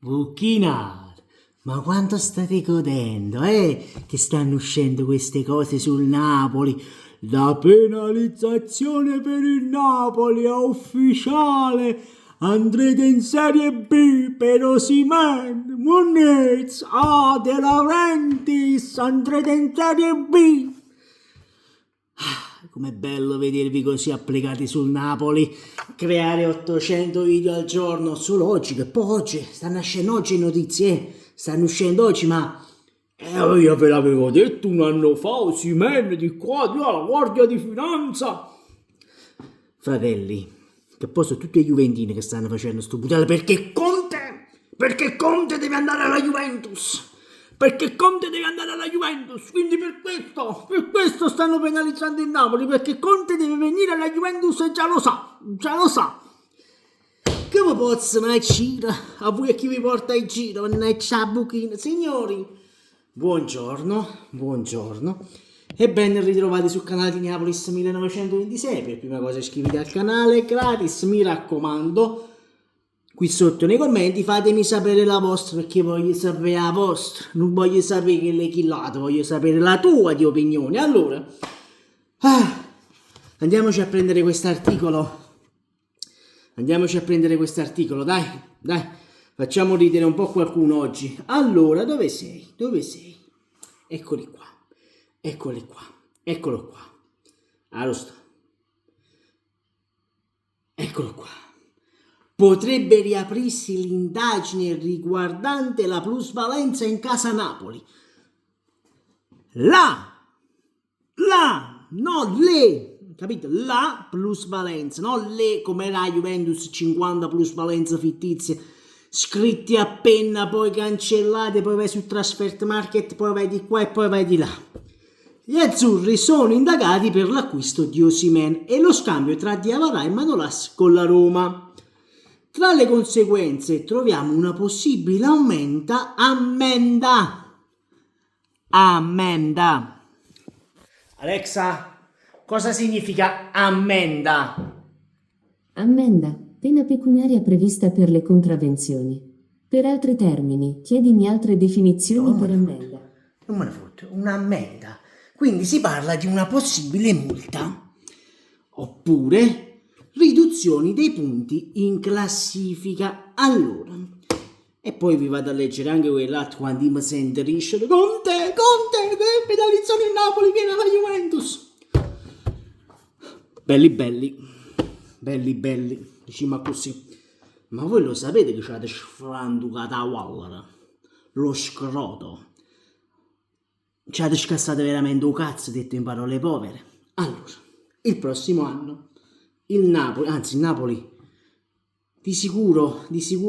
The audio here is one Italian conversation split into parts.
Bucchina, ma quanto state godendo, che stanno uscendo queste cose sul Napoli? La penalizzazione per il Napoli è ufficiale. Andrete in Serie B per Osimhen, Muniz, De Laurentiis, andrete in Serie B. Com'è bello vedervi così applicati sul Napoli, creare 800 video al giorno, solo oggi, che poi oggi, stanno uscendo oggi notizie, stanno uscendo oggi, ma io ve l'avevo detto un anno fa, Osimhen di qua, di là, la Guardia di Finanza. Fratelli, che poi sono tutti i juventini che stanno facendo sto budale perché Conte deve andare alla Juventus. Perché Conte deve andare alla Juventus, quindi per questo stanno penalizzando il Napoli, perché Conte deve venire alla Juventus e già lo sa. Che vi posso mai giro? A voi e chi vi porta in giro, mannaggia buchina. Signori, buongiorno, e ben ritrovati sul canale di Neapolis 1926, per prima cosa iscrivetevi al canale, gratis, mi raccomando. Qui sotto nei commenti fatemi sapere la vostra, perché voglio sapere la vostra, non voglio sapere che l'hai killato, voglio sapere la tua di opinione. Allora, andiamoci a prendere quest'articolo, dai, facciamo ridere un po' qualcuno oggi. Allora, dove sei? Eccoli qua, eccolo qua, Arosto, eccolo qua. Potrebbe riaprirsi l'indagine riguardante la plusvalenza in casa Napoli. Non le, capito? La plusvalenza, non le come la Juventus 50 plusvalenza fittizie, scritti a penna, poi cancellate, poi vai su Transfer Market, poi vai di qua e poi vai di là. Gli azzurri sono indagati per l'acquisto di Osimhen e lo scambio tra Diawara e Manolas con la Roma. Tra le conseguenze troviamo una possibile ammenda. Alexa, cosa significa ammenda? Ammenda, pena pecuniaria prevista per le contravvenzioni. Per altri termini, chiedimi altre definizioni per ammenda. Non me ne fotte, un'ammenda. Quindi si parla di una possibile multa. Oppure riduzioni dei punti in classifica. Allora, e poi vi vado a leggere anche quell'altro quando mi sente riscere. Conte, che penalizzano il Napoli, viene alla Juventus. Belli, diciamo così. Ma voi lo sapete che c'è sfranducata a Waller? Lo scroto. Ci avete scassato veramente un cazzo, detto in parole povere. Allora, il prossimo anno il Napoli di sicuro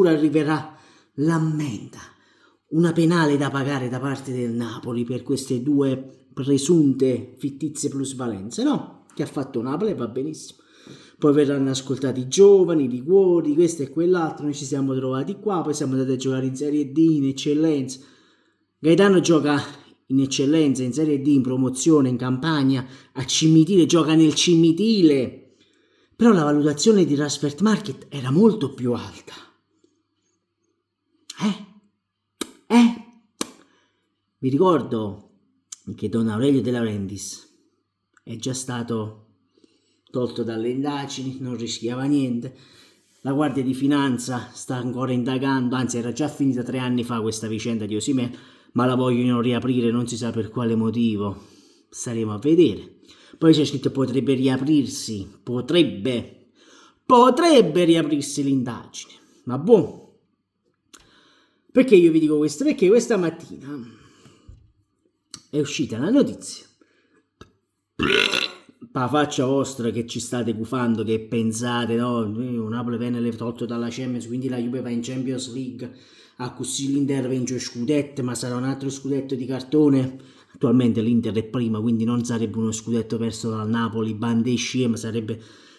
arriverà l'ammenda, una penale da pagare da parte del Napoli per queste due presunte fittizie plusvalenze, no? Che ha fatto Napoli, va benissimo. Poi verranno ascoltati i giovani, i liquori, questo e quell'altro, noi ci siamo trovati qua, poi siamo andati a giocare in Serie D, in eccellenza. Gaetano gioca in eccellenza, in Serie D, in promozione, in campagna, a Cimitile, gioca nel Cimitile. Però la valutazione di Transfer Market era molto più alta. Vi ricordo che Don Aurelio De Laurentiis è già stato tolto dalle indagini, non rischiava niente. La Guardia di Finanza sta ancora indagando, anzi era già finita 3 anni fa questa vicenda di Osimhen, ma la vogliono riaprire, non si sa per quale motivo. Staremo a vedere. Poi c'è scritto potrebbe riaprirsi l'indagine. Ma boh. Perché io vi dico questo? Perché questa mattina è uscita la notizia. La faccia vostra che ci state gufando, che pensate, no, Napoli viene tolto dalla Champions, quindi la Juve va in Champions League, a così l'Inter vince scudetto, ma sarà un altro scudetto di cartone. Attualmente l'Inter è prima, quindi non sarebbe uno scudetto perso dal Napoli, bande scema,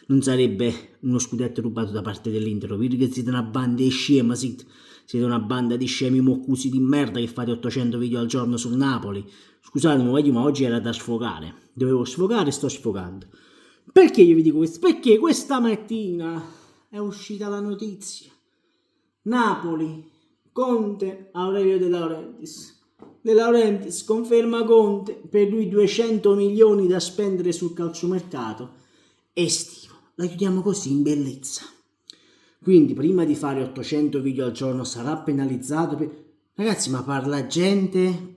non sarebbe uno scudetto rubato da parte dell'Inter. Vi che siete una banda scema, siete una banda di scemi moccusi di merda che fate 800 video al giorno sul Napoli. Scusatemi, ma oggi era da sfogare. Dovevo sfogare e sto sfogando. Perché io vi dico questo? Perché questa mattina è uscita la notizia. Napoli Conte, Aurelio De Laurentiis. De Laurentiis conferma Conte, per lui 200 milioni da spendere sul calciomercato estivo. La chiudiamo così in bellezza. Quindi prima di fare 800 video al giorno sarà penalizzato Ragazzi, ma parla gente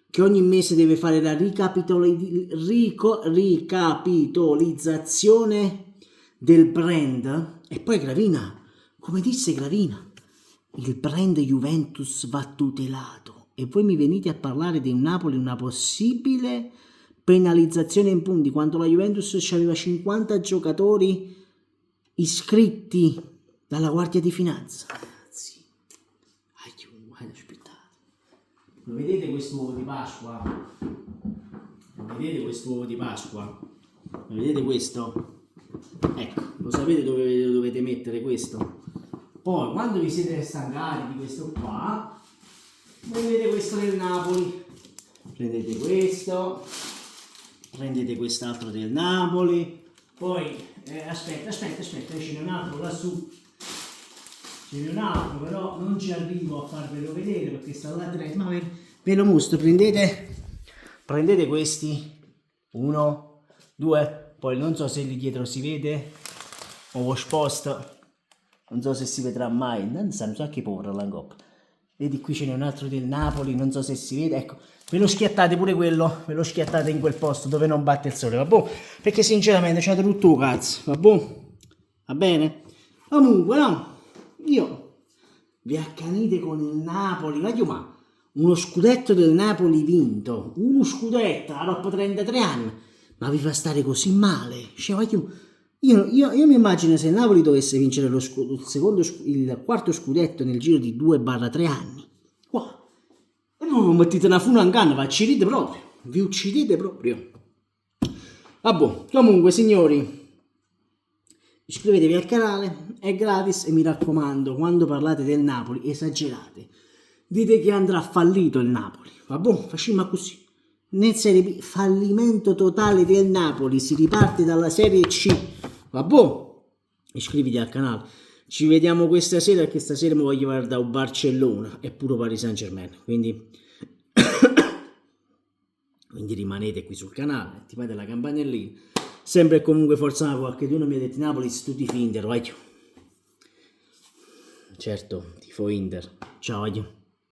che ogni mese deve fare la ricapitolizzazione del brand. E poi Gravina, come disse Gravina, il brand Juventus va tutelato. E voi mi venite a parlare di Napoli, una possibile penalizzazione in punti, quando la Juventus aveva 50 giocatori iscritti dalla Guardia di Finanza. Ragazzi, aspettate. Lo vedete quest'uovo di Pasqua? Lo vedete quest'uovo di Pasqua? Lo vedete questo? Ecco, lo sapete dove dovete mettere questo? Poi, quando vi siete stancati di questo qua, prendete questo del Napoli, prendete questo, prendete quest'altro del Napoli, poi, aspetta, ce n'è un altro lassù, ce n'è un altro, però non ci arrivo a farvelo vedere perché sta là diretto, ma ve lo mostro, prendete questi, 1, 2, poi non so se lì dietro si vede, o lo sposto, non so se si vedrà mai, non so che povera la coppa. Vedi, qui ce n'è un altro del Napoli, non so se si vede, ecco, ve lo schiattate pure quello, ve lo schiattate in quel posto dove non batte il sole, vabbè, perché sinceramente c'è tutto cazzo, vabbè, va bene? Comunque, no, io vi accanite con il Napoli, ma uno scudetto del Napoli vinto, uno scudetto dopo 33 anni, ma vi fa stare così male, cioè, io mi immagino se il Napoli dovesse vincere il quarto scudetto nel giro di 2-3 anni. Wow. E voi mettete una fune in canna, vi uccidete proprio. Vabbè, comunque signori, iscrivetevi al canale, è gratis e mi raccomando, quando parlate del Napoli esagerate. Dite che andrà fallito il Napoli. Vabbè, facciamo così. Nel Serie B, fallimento totale del Napoli, si riparte dalla Serie C. Vabbè, iscriviti al canale. Ci vediamo questa sera, perché stasera mi voglio guardare un Barcellona e pure Paris Saint-Germain. Quindi rimanete qui sul canale, attivate la campanellina. Sempre e comunque forza Napoli, qualche uno mi ha detto Napoli tu ti Inter, vai. Certo, tifo Inter. Ciao.